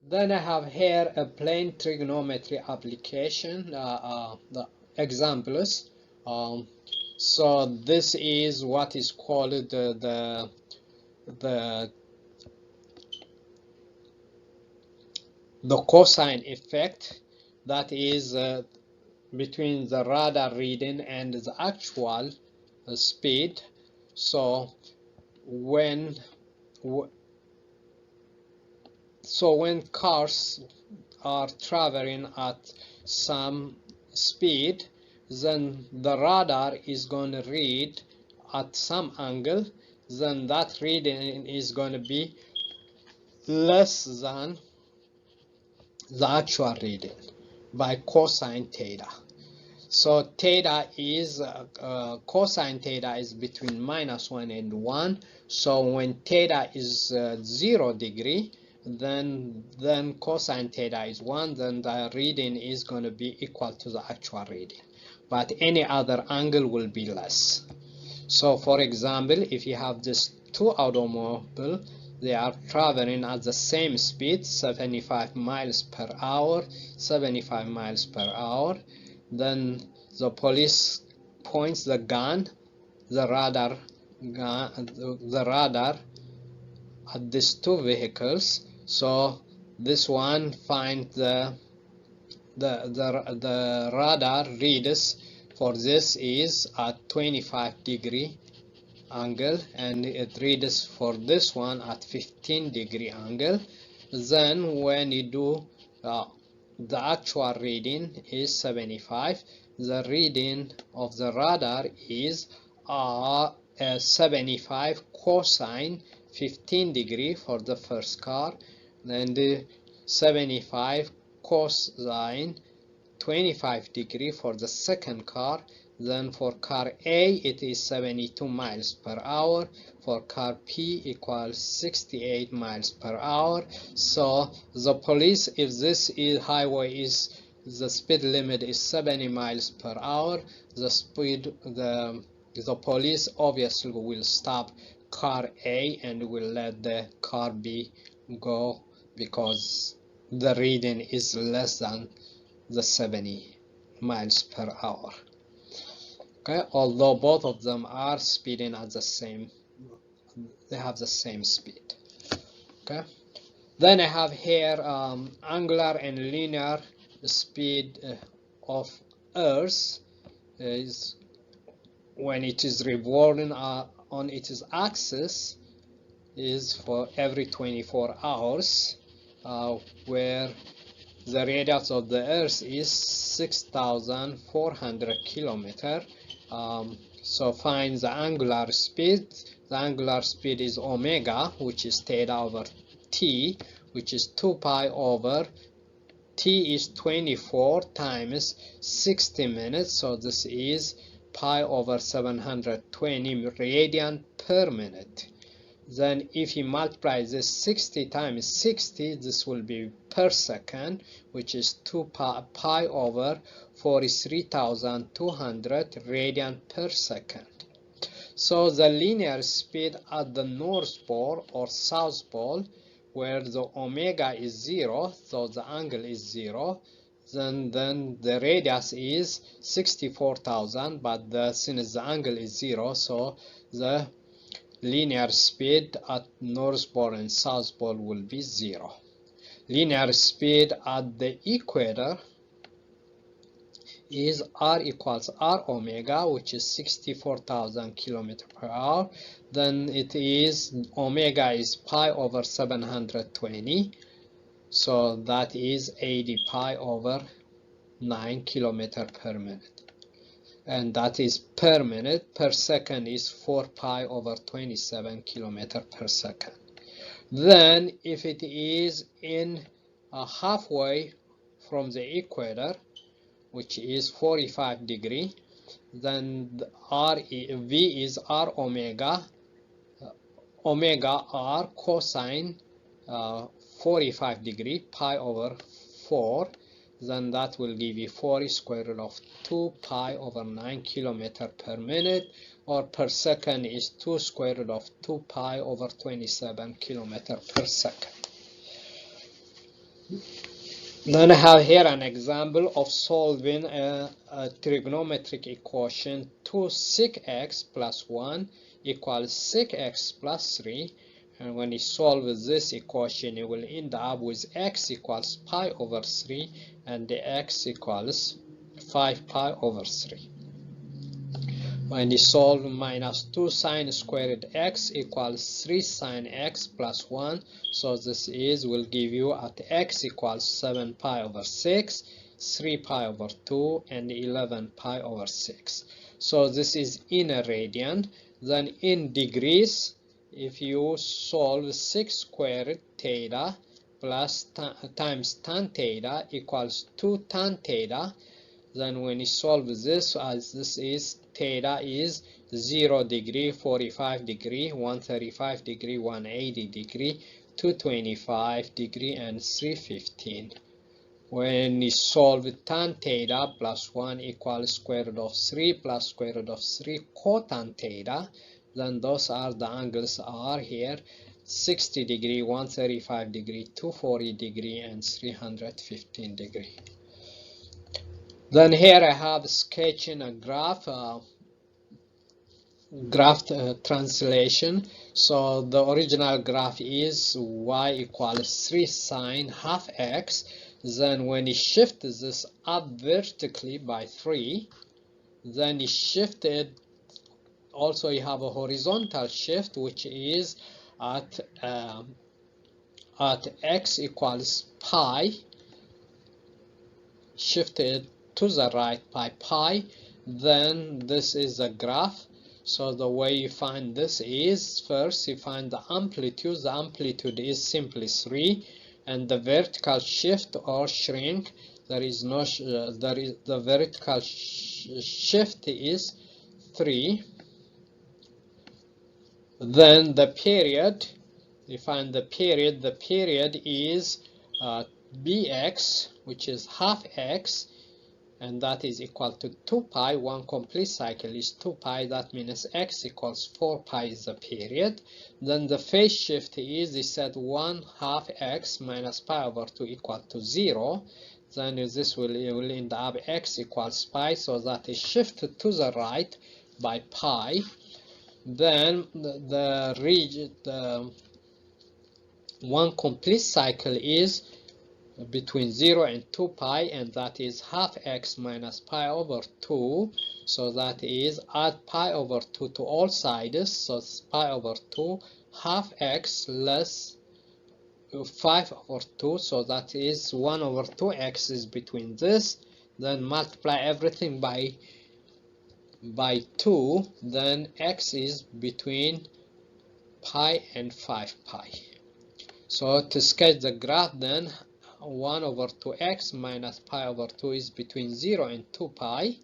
Then I have here a plain trigonometry application, the examples. So this is what is called the cosine effect, that is between the radar reading and the actual speed. So when cars are traveling at some speed, then the radar is going to read at some angle, then that reading is going to be less than the actual reading by cosine theta. So theta is cosine theta is between -1 and 1. So when theta is 0 degree, then cosine theta is 1, then the reading is going to be equal to the actual reading. But any other angle will be less. So for example, if you have this two automobiles, they are traveling at the same speed, 75 miles per hour, 75 miles per hour. Then the police points the gun, the radar at these two vehicles. So this one finds the radar reads for this is at 25 degree angle, and it reads for this one at 15 degree angle. Then when you do the actual reading is 75, the reading of the radar is 75 cosine 15 degree for the first car, then the 75 cosine 25 degree for the second car. Then for car A it is 72 miles per hour, for car P equals 68 miles per hour. So the police, if this is highway is the speed limit is 70 miles per hour, the police obviously will stop car A and will let the car B go because the reading is less than the 70 miles per hour. Okay, although both of them are speeding at the same, they have the same speed. Okay, then I have here angular and linear speed of Earth is when it is revolving on its axis is for every 24 hours, where the radius of the Earth is 6,400 kilometers. So find the angular speed. The angular speed is omega, which is theta over t, which is 2 pi over t is 24 times 60 minutes. So this is pi over 720 radian per minute. Then if you multiply this 60 times 60, this will be per second, which is 2 pi over 43,200 radian per second. So the linear speed at the North Pole or South Pole, where the omega is 0, so the angle is 0, then the radius is 64,000, but since the angle is 0, so the linear speed at North Pole and South Pole will be 0. Linear speed at the equator is R equals R omega, which is 64,000 kilometers per hour. Then it is omega is pi over 720, so that is 80 pi over 9 kilometers per minute. And that is per minute. Per second is 4 pi over 27 kilometers per second. Then if it is in halfway from the equator, which is 45 degree, then V is R omega, omega R cosine 45 degree, pi over 4, then that will give you 40 square root of 2 pi over 9 kilometers per minute, or per second is 2 square root of 2 pi over 27 kilometers per second. Then I have here an example of solving a trigonometric equation 2 sec x plus 1 equals sec x plus 3. And when you solve this equation, you will end up with x equals pi over 3 and the x equals 5 pi over 3. When you solve minus 2 sine squared x equals 3 sine x plus 1, so this will give you at x equals 7 pi over 6, 3 pi over 2, and 11 pi over 6. So this is in a radian. Then in degrees, if you solve 6 squared theta plus times tan theta equals 2 tan theta, then when you solve this, as this is theta is 0 degree, 45 degree, 135 degree, 180 degree, 225 degree, and 315. When you solve tan theta plus 1 equals square root of 3 plus square root of 3 cotan theta, then those are the angles are here 60 degree, 135 degree, 240 degree, and 315 degree. Then here I have sketching a graph translation. So the original graph is y equals 3 sine half x. Then when you shift this up vertically by 3, then you shift it. Also, you have a horizontal shift, which is at x equals pi, shifted to the right by pi. Then this is the graph. So the way you find this is, first you find the amplitude. The amplitude is simply 3, and the vertical shift or shrink, there is no the vertical shift is 3. Then the period, you find the period. The period is bx, which is half x, and that is equal to 2 pi. One complete cycle is 2 pi. That means x equals 4 pi is the period. Then the phase shift is, they said 1 half x minus pi over 2 equal to 0. Then this will end up x equals pi, so that is shifted to the right by pi. Then the one complete cycle is between 0 and 2 pi, and that is half x minus pi over 2. So that is add pi over 2 to all sides, so it's pi over 2 half x less 5 over 2, so that is 1 over 2x is between this. Then multiply everything by 2, then x is between pi and 5 pi. So to sketch the graph, then 1 over 2x minus pi over 2 is between 0 and 2 pi.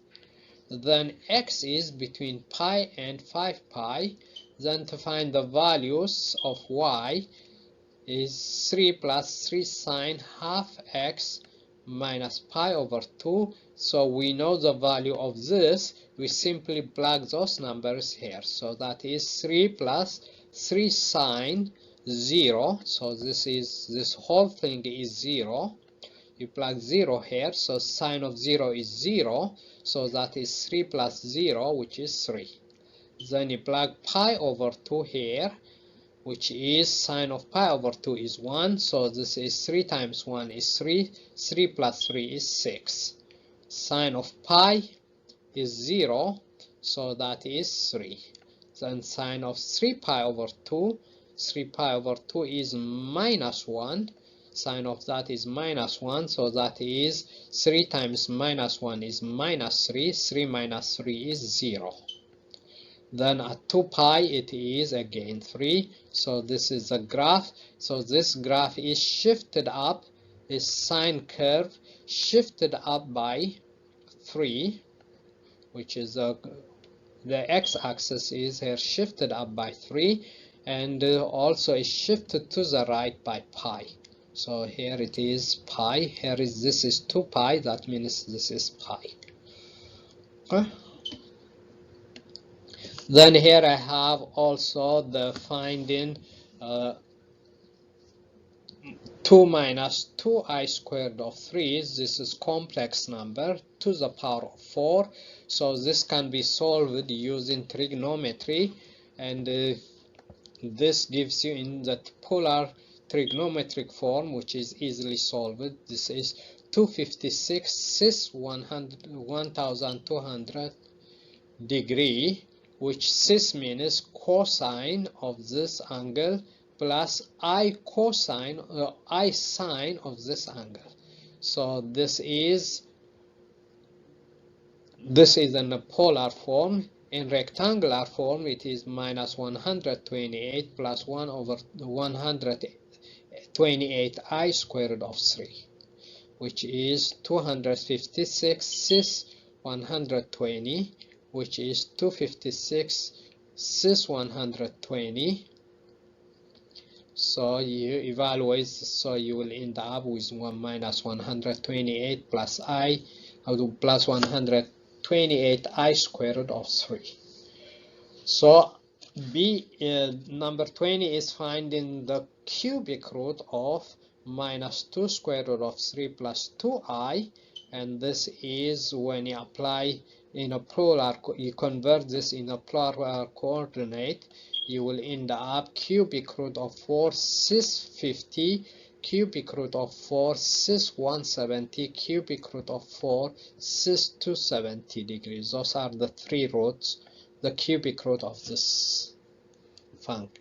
Then x is between pi and 5 pi. Then to find the values of y is 3 plus 3 sine half x minus pi over 2. So we know the value of this. We simply plug those numbers here. So that is 3 plus 3 sine 0. So this whole thing is 0. You plug 0 here, so sine of 0 is 0. So that is 3 plus 0, which is 3. Then you plug pi over 2 here, which is sine of pi over 2 is 1. So this is 3 times 1 is 3. 3 plus 3 is 6. Sine of pi is 0. So that is 3. Then sine of 3 pi over 2. 3 pi over 2 is minus 1. Sine of that is minus 1. So that is 3 times minus 1 is minus 3. 3 minus 3 is 0. Then at 2 pi it is again 3. So this is a graph. So this graph is shifted up, is sine curve shifted up by 3, which is the x-axis is here shifted up by 3, and also is shifted to the right by pi. So here it is pi. Here is this is 2 pi. That means this is pi. Okay. Then here I have also the finding 2 minus 2i squared of 3, this is complex number, to the power of 4. So this can be solved using trigonometry, and this gives you in the polar trigonometric form, which is easily solved. This is 256 cis 1200 degree, which cis means cosine of this angle plus I cosine or I sine of this angle. So this is in a polar form. In rectangular form, it is minus 128 plus 1 over 128i squared of 3, which is 256 cis 120, which is 256 cis 120. So you evaluate, so you will end up with 1 minus 128 plus I plus 128i squared of 3. So number 20 is finding the cubic root of minus 2 square root of 3 plus 2i, and this is when you apply in a polar, you convert this in a polar coordinate, you will end up cubic root of 4 cis 50, cubic root of 4 cis 170, cubic root of 4 cis 270 degrees. Those are the three roots, the cubic root of this function.